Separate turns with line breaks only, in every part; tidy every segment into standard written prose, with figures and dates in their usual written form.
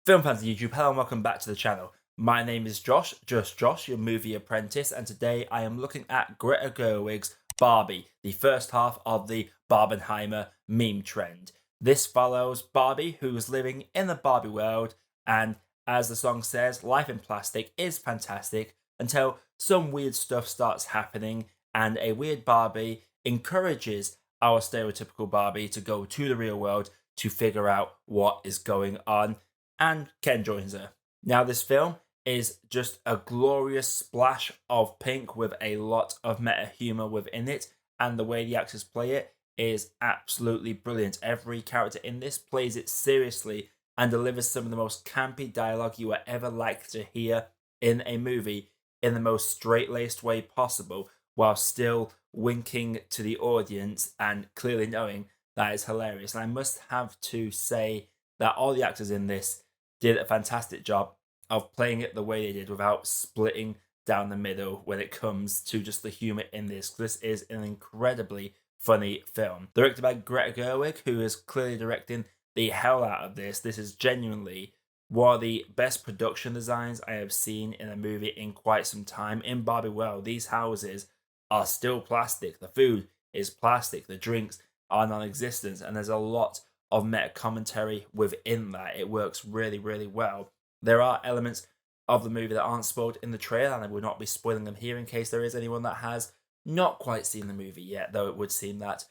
Film fans of YouTube, hello and welcome back to the channel. My name is Josh, just Josh, your movie apprentice, and today I am looking at Greta Gerwigs' Barbie, the first half of the Barbenheimer meme trend. This follows Barbie, who is living in the Barbie world, and as the song says, life in plastic is fantastic until some weird stuff starts happening, and a weird Barbie encourages our stereotypical Barbie to go to the real world to figure out what is going on, and Ken joins her. Now, this film is just a glorious splash of pink with a lot of meta humor within it, and the way the actors play it is absolutely brilliant. Every character in this plays it seriously and delivers some of the most campy dialogue you are ever likely to hear in a movie in the most straight laced way possible, while still winking to the audience and clearly knowing that is hilarious. And I must have to say that all the actors in this did a fantastic job of playing it the way they did without splitting down the middle when it comes to just the humor in this. This is an incredibly funny film. Directed by Greta Gerwig, who is clearly directing the hell out of this. This is genuinely one of the best production designs I have seen in a movie in quite some time. In Barbie World, these houses are still plastic. The food is plastic. The drinks are non-existent. And there's a lot of meta commentary within that. It works really, really well. There are elements of the movie that aren't spoiled in the trailer, and I will not be spoiling them here in case there is anyone that has not quite seen the movie yet, though it would seem that,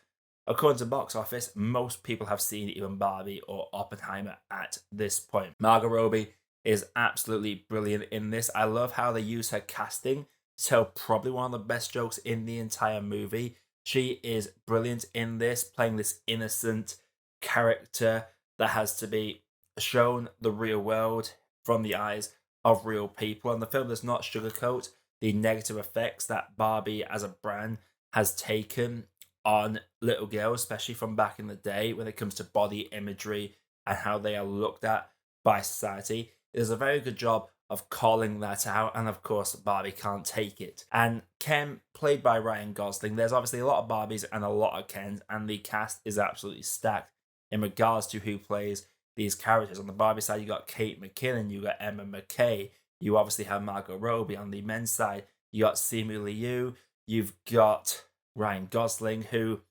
according to box office, most people have seen even Barbie or Oppenheimer at this point. Margot Robbie is absolutely brilliant in this. I love how they use her casting to tell probably one of the best jokes in the entire movie. She is brilliant in this, playing this innocent character that has to be shown the real world from the eyes of real people. And the film does not sugarcoat the negative effects that Barbie as a brand has taken on little girls, especially from back in the day when it comes to body imagery and how they are looked at by society. It does a very good job of calling that out, and of course, Barbie can't take it. And Ken, played by Ryan Gosling, there's obviously a lot of Barbies and a lot of Kens, and the cast is absolutely stacked in regards to who plays these characters. On the Barbie side, you got Kate McKinnon, you got Emma McKay, you obviously have Margot Robbie. On the men's side, you got Simu Liu, you've got Ryan Gosling, who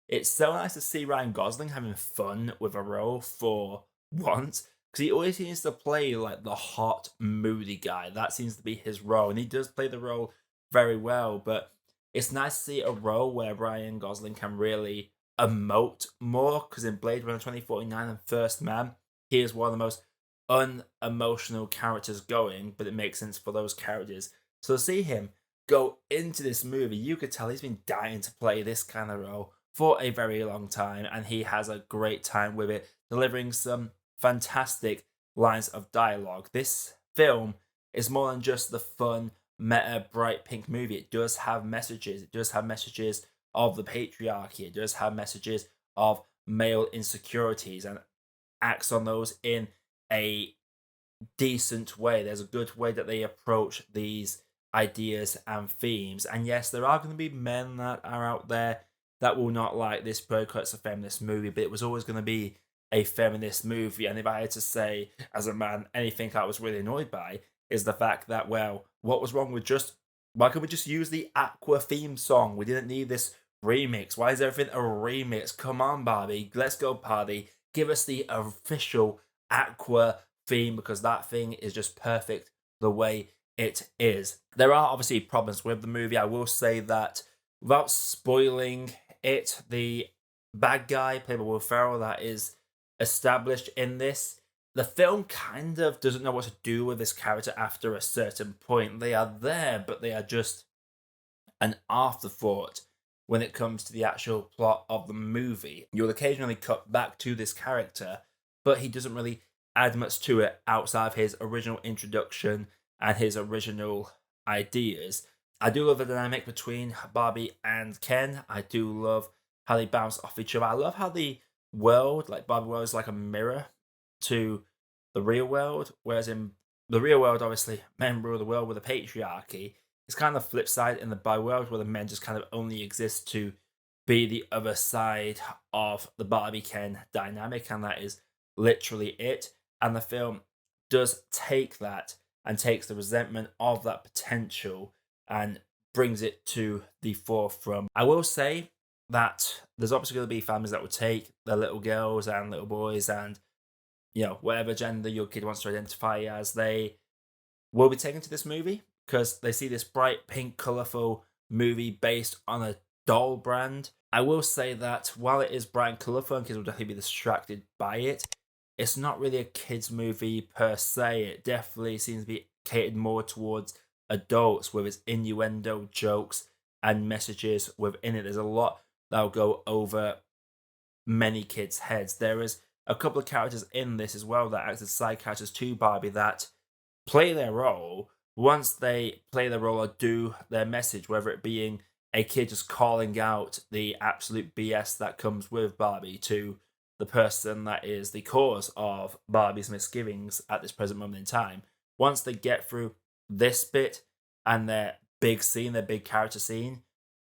it's so nice to see Ryan Gosling having fun with a role for once, because he always seems to play like the hot, moody guy. That seems to be his role, and he does play the role very well. But it's nice to see a role where Ryan Gosling can really emote more, because in Blade Runner 2049 and First Man, he is one of the most unemotional characters going, but it makes sense for those characters. So to see him go into this movie, you could tell he's been dying to play this kind of role for a very long time, and he has a great time with it, delivering some fantastic lines of dialogue. This film is more than just the fun, meta, bright pink movie. It does have messages. It does have messages of the patriarchy. It does have messages of male insecurities and acts on those in a decent way. There's a good way that they approach these ideas and themes. And yes, there are going to be men that are out there that will not like this because it's a feminist movie, but it was always going to be a feminist movie. And if I had to say, as a man, anything I was really annoyed by is the fact that, well, what was wrong with just, why could we just use the Aqua theme song? We didn't need this remix. Why is everything a remix? Come on, Barbie, let's go party. Give us the official Aqua theme, because that thing is just perfect the way it is. There are obviously problems with the movie. I will say that without spoiling it, the bad guy played by Will Farell that is established in this, the film kind of doesn't know what to do with this character after a certain point. They are there, but they are just an afterthought when it comes to the actual plot of the movie. You'll occasionally cut back to this character, but he doesn't really add much to it outside of his original introduction and his original ideas. I do love the dynamic between Barbie and Ken. I do love how they bounce off each other. I love how the world, like Barbie world, is like a mirror to the real world, whereas in the real world, obviously, men rule the world with a patriarchy. It's kind of the flip side in the Barbie world, where the men just kind of only exist to be the other side of the Barbie Ken dynamic, and that is literally it. And the film does take that and takes the resentment of that potential and brings it to the forefront. I will say that there's obviously going to be families that will take their little girls and little boys and, whatever gender your kid wants to identify as, they will be taken to this movie because they see this bright, pink, colourful movie based on a doll brand. I will say that while it is bright and colourful and kids will definitely be distracted by it, it's not really a kids' movie per se. It definitely seems to be catered more towards adults with its innuendo, jokes, and messages within it. There's a lot that'll go over many kids' heads. There is a couple of characters in this as well that act as side characters to Barbie that play their role. Once they play their role or do their message, whether it being a kid just calling out the absolute BS that comes with Barbie to the person that is the cause of Barbie's misgivings at this present moment in time. Once they get through this bit and their big scene, their big character scene,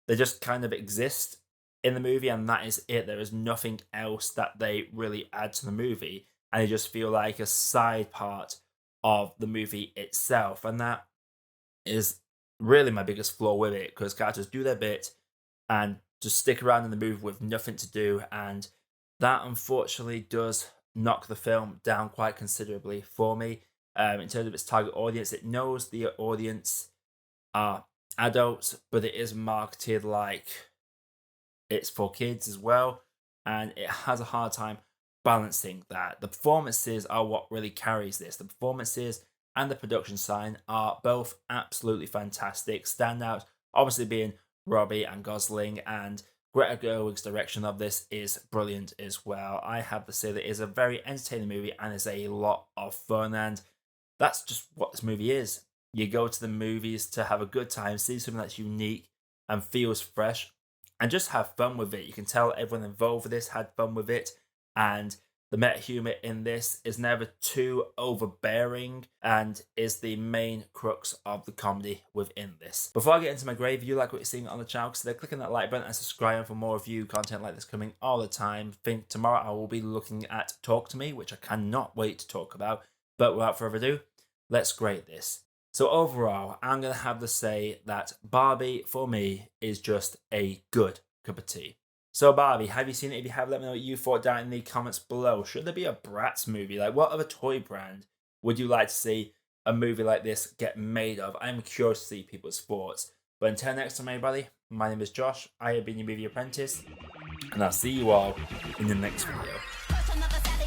they just kind of exist in the movie and that is it. There is nothing else that they really add to the movie and they just feel like a side part of the movie itself. And that is really my biggest flaw with it because characters do their bit and just stick around in the movie with nothing to do, and that unfortunately does knock the film down quite considerably for me. In terms of its target audience, it knows the audience are adults, but it is marketed like it's for kids as well, and it has a hard time balancing that. The performances are what really carries this. The performances and the production sign are both absolutely fantastic. Standouts obviously being Robbie and Gosling, and Greta Gerwig's direction of this is brilliant as well. I have to say that it is a very entertaining movie and is a lot of fun, and that's just what this movie is. You go to the movies to have a good time, see something that's unique and feels fresh, and just have fun with it. You can tell everyone involved with this had fun with it, and the meta humor in this is never too overbearing and is the main crux of the comedy within this. Before I get into my grade, if you like what you're seeing on the channel, consider clicking that like button and subscribing for more review content like this coming all the time. I think tomorrow I will be looking at Talk to Me, which I cannot wait to talk about. But without further ado, let's grade this. So overall, I'm going to have to say that Barbie, for me, is just a good cup of tea. So Barbie, have you seen it? If you have, let me know what you thought down in the comments below. Should there be a Bratz movie? Like, what other toy brand would you like to see a movie like this get made of? I'm curious to see people's thoughts. But until next time, everybody, my name is Josh. I have been your movie apprentice, and I'll see you all in the next video.